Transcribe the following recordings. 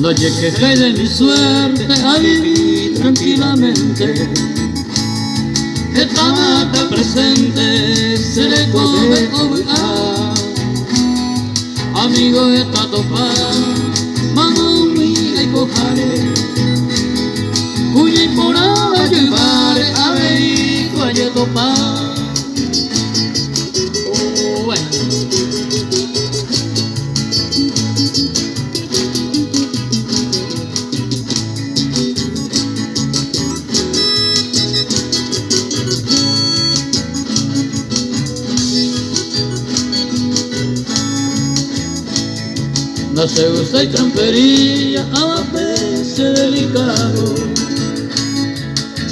No hay que caer de mi suerte a vivir tranquilamente. Esta mata presente se le come amigo esta topada, mano mía y cojare, cuya y por ahora yo vale a ver y cuaya topada. No se usa y trampería a veces delicado,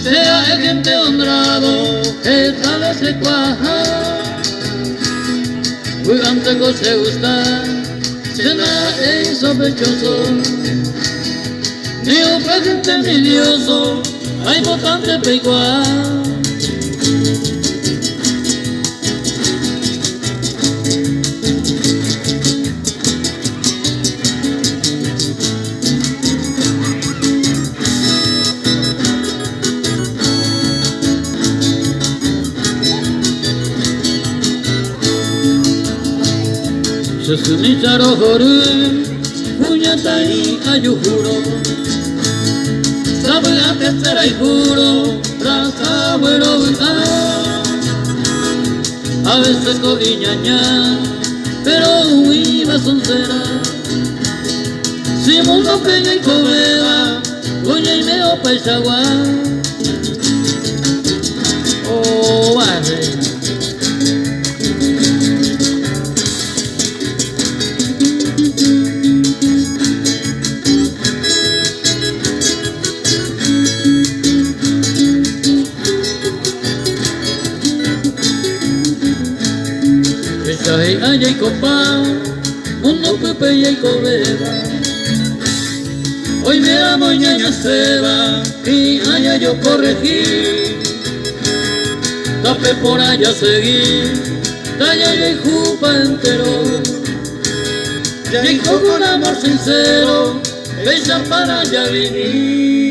sea el gente honrado que tal vez se cuaja. Muy antes que se gusta, se nada es sospechoso, ni un presente envidioso, hay bastante pecuar. Susunicharo horu, puñatai ayujuro, sabe la tercera y juro, raza bueno a veces cogiñaña, pero iba soncera, si mundo peña y coveda, coña y meo paisagua, oh vale. Allá y copa, mundo pepe y covera. Hoy me amo ñaña seba y allá yo corregí. Tapé por allá seguí, talla y jupa entero. Ya hijo con amor sincero, bella para allá vivir.